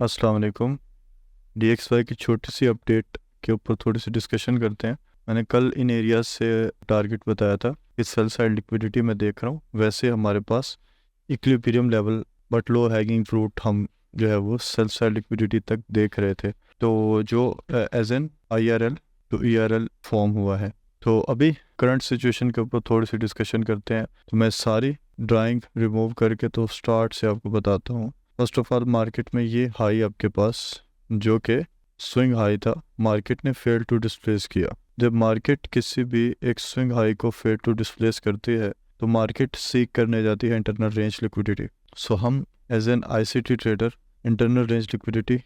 अस्सलाम वालेकुम। DXY की छोटी सी अपडेट के ऊपर थोड़ी सी डिस्कशन करते हैं। मैंने कल इन एरियाज से टारगेट बताया था कि सेल साइड लिक्विडिटी में देख रहा हूँ, वैसे हमारे पास equilibrium level but low hanging fruit हम जो है वो सेल साइड लिक्विडिटी तक देख रहे थे। तो जो as an IRL to ERL form हुआ है। तो अभी करंट सिचुएशन के ऊपर थोड़ी सी डिस्कशन करते हैं। तो मैं सारी ड्राइंग रिमूव करके तो स्टार्ट से आपको बताता हूँ। फर्स्ट ऑफ ऑल मार्केट में ये हाई आपके पास जो कि स्विंग हाई था, मार्केट ने फेल टू डिस्प्लेस किया। जब मार्केट किसी भी एक स्विंग हाई को फेल टू डिस्प्लेस करती है तो मार्केट सीक करने जाती है इंटरनल रेंज लिक्विडिटी। सो हम as an ICT trader internal range liquidity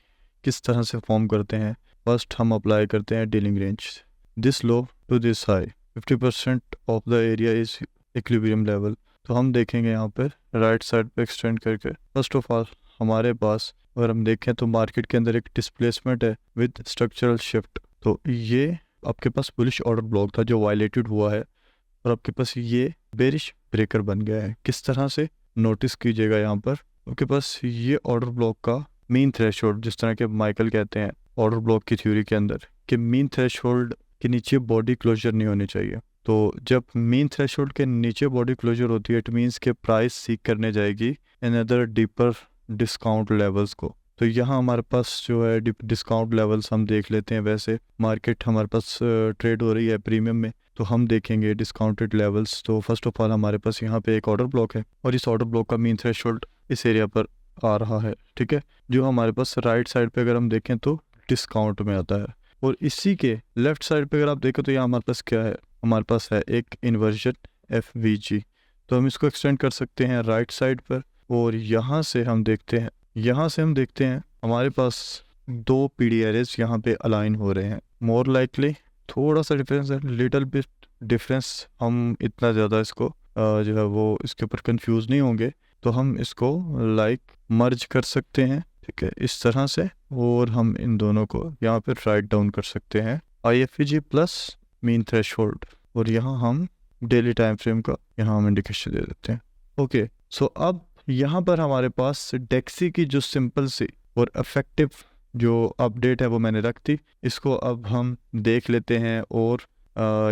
किस तरह से फॉर्म करते हैं? फर्स्ट हम अप्लाई करते हैं dealing range, this low to this high 50% of the area is equilibrium level. तो हम देखेंगे यहाँ पे राइट साइड पे एक्सटेंड करके। फर्स्ट ऑफ ऑल हमारे पास अगर हम देखें तो मार्केट के अंदर एक डिस्प्लेसमेंट है विद स्ट्रक्चरल शिफ्ट। तो ये आपके पास बुलिश ऑर्डर ब्लॉक था जो वायलेटेड हुआ है और आपके पास ये बेरिश ब्रेकर बन गया है। किस तरह से नोटिस कीजिएगा, यहाँ पर आपके पास ये ऑर्डर ब्लॉक का मीन थ्रेशोल्ड, जिस तरह के माइकल कहते हैं ऑर्डर ब्लॉक की थ्योरी के अंदर कि मीन थ्रेशोल्ड के नीचे बॉडी क्लोजर नहीं होनी चाहिए। तो जब मीन थ्रेशोल्ड के नीचे बॉडी क्लोजर होती है इट मीन्स के प्राइस सीक करने जाएगी अनदर डीपर डिस्काउंट लेवल्स को। तो यहाँ हमारे पास जो है डिस्काउंट लेवल्स हम देख लेते हैं। वैसे मार्केट हमारे पास ट्रेड हो रही है प्रीमियम में, तो हम देखेंगे डिस्काउंटेड लेवल्स। तो फर्स्ट ऑफ ऑल हमारे पास यहाँ पे एक ऑर्डर ब्लॉक है और इस ऑर्डर ब्लॉक का मीन थ्रेशोल्ड इस एरिया पर आ रहा है, ठीक है, जो हमारे पास राइट साइड पे अगर हम देखें तो डिस्काउंट में आता है। और इसी के लेफ्ट साइड पे अगर आप देखें तो यहाँ हमारे पास क्या है, हमारे पास है एक इन्वर्जन FVG। तो हम इसको एक्सटेंड कर सकते हैं राइट साइड पर और यहाँ से हम देखते हैं हमारे पास दो PD एरेज यहाँ पे अलाइन हो रहे हैं। मोर लाइकली थोड़ा सा डिफरेंस है, लिटिल बिट डिफरेंस, हम इतना ज़्यादा इसको जो है वो इसके ऊपर कंफ्यूज नहीं होंगे। तो हम इसको लाइक मर्ज कर सकते हैं, ठीक है, इस तरह से। और हम इन दोनों को यहाँ पे राइट डाउन कर सकते हैं IFVG प्लस मीन थ्रेशोल्ड। और यहाँ हम डेली टाइम फ्रेम का यहाँ हम इंडिकेशन दे देते हैं। ओके, सो अब यहाँ पर हमारे पास डेक्सी की जो सिंपल सी और इफेक्टिव जो अपडेट है वो मैंने रख दी। इसको अब हम देख लेते हैं। और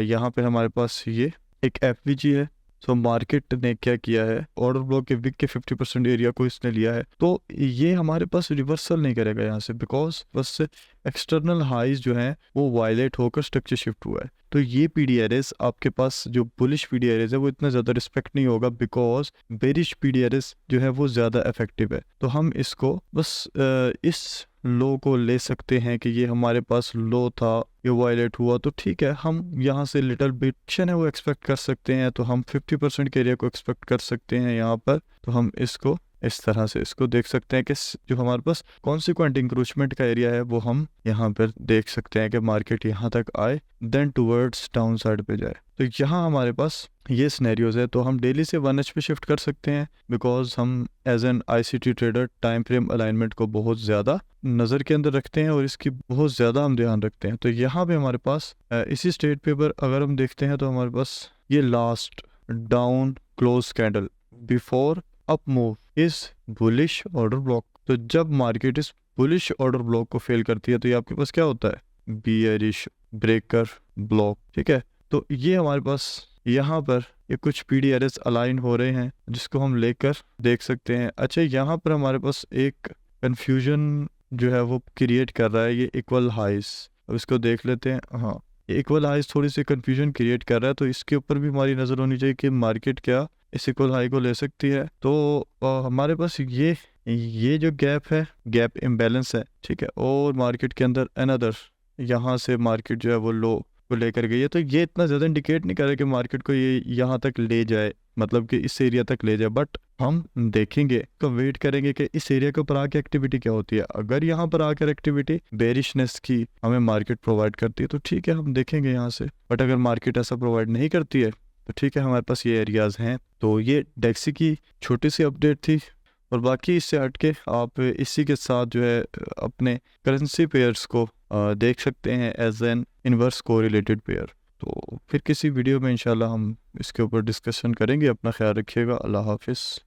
यहाँ पे हमारे पास ये एक FVG है। सो मार्केट ने क्या किया है, ऑर्डर ब्लॉक के विक के 50% एरिया को इसने लिया है। तो ये हमारे पास रिवर्सल नहीं करेगा यहाँ से, बिकॉज बस एक्सटर्नल हाइज जो है वो वायलेट होकर स्ट्रक्चर शिफ्ट हुआ है। तो ये PD एरेज आपके पास जो बुलिश PD एरेज है वो इतना ज़्यादा रिस्पेक्ट नहीं होगा, बिकॉज बेरिश PD एरेज जो है वो ज़्यादा इफेक्टिव है। तो हम इसको बस इस लो को ले सकते हैं कि ये हमारे पास लो था, ये वायलेट हुआ, तो ठीक है, हम यहाँ से लिटिल बिट है वो एक्सपेक्ट कर सकते हैं। तो हम 50% के एरिया को एक्सपेक्ट कर सकते हैं यहाँ पर। तो हम इसको इस तरह से इसको देख सकते हैं कि जो हमारे पास कॉन्सिक्वेंट इंक्रोचमेंट का एरिया है वो हम यहाँ पर देख सकते हैं कि मार्केट यहाँ तक आए देन टूवर्ड्स डाउन साइड पे जाए। तो यहाँ हमारे पास ये सिनेरियोज है। तो हम डेली से 1H पे शिफ्ट कर सकते हैं, बिकॉज हम as an ICT trader time frame alignment को बहुत ज़्यादा नज़र के अंदर रखते हैं और इसकी बहुत ज़्यादा हम ध्यान रखते हैं। तो यहाँ पे हमारे पास इसी स्टेट पे पर अगर हम देखते हैं तो हमारे पास ये last down close candle before up move इस बुलिश ऑर्डर ब्लॉक। तो जब मार्केट इस बुलिश ऑर्डर ब्लॉक को फेल करती है तो ये आपके पास क्या होता है, बियरिश ब्रेकर ब्लॉक, ठीक है। तो ये हमारे पास यहाँ पर ये कुछ PD एरेज अलाइन हो रहे हैं जिसको हम लेकर देख सकते हैं। अच्छा, यहाँ पर हमारे पास एक कंफ्यूजन जो है वो क्रिएट कर रहा है ये इक्वल हाइज। अब इसको देख लेते हैं। हाँ, ये इक्वल हाइज थोड़ी सी कंफ्यूजन क्रिएट कर रहा है, तो इसके ऊपर भी हमारी नज़र होनी चाहिए कि मार्केट क्या इस इक्वल हाई को ले सकती है। तो हमारे पास ये जो गैप है, गैप इम्बैलेंस है, ठीक है। और मार्केट के अंदर अनदर यहाँ से मार्केट जो है वो लो को लेकर गई है। तो ये इतना ज़्यादा इंडिकेट नहीं कर रहा कि मार्केट को ये यहाँ तक ले जाए, मतलब कि इस एरिया तक ले जाए। बट हम देखेंगे तो वेट करेंगे कि इस एरिया के ऊपर आके एक्टिविटी क्या होती है। अगर यहाँ पर आकर एक्टिविटी बेरिशनेस की हमें मार्केट प्रोवाइड करती है तो ठीक है, हम देखेंगे यहाँ से। बट अगर मार्केट ऐसा प्रोवाइड नहीं करती है तो ठीक है, हमारे पास ये एरियाज हैं। तो ये डेक्सी की छोटी सी अपडेट थी। और बाकी इससे हट के आप इसी के साथ जो है अपने करेंसी पेयर्स को देख सकते हैं as an inverse correlated pair. तो फिर किसी वीडियो में इंशाल्लाह हम इसके ऊपर डिस्कशन करेंगे। अपना ख्याल रखिएगा। अल्लाह हाफिज़।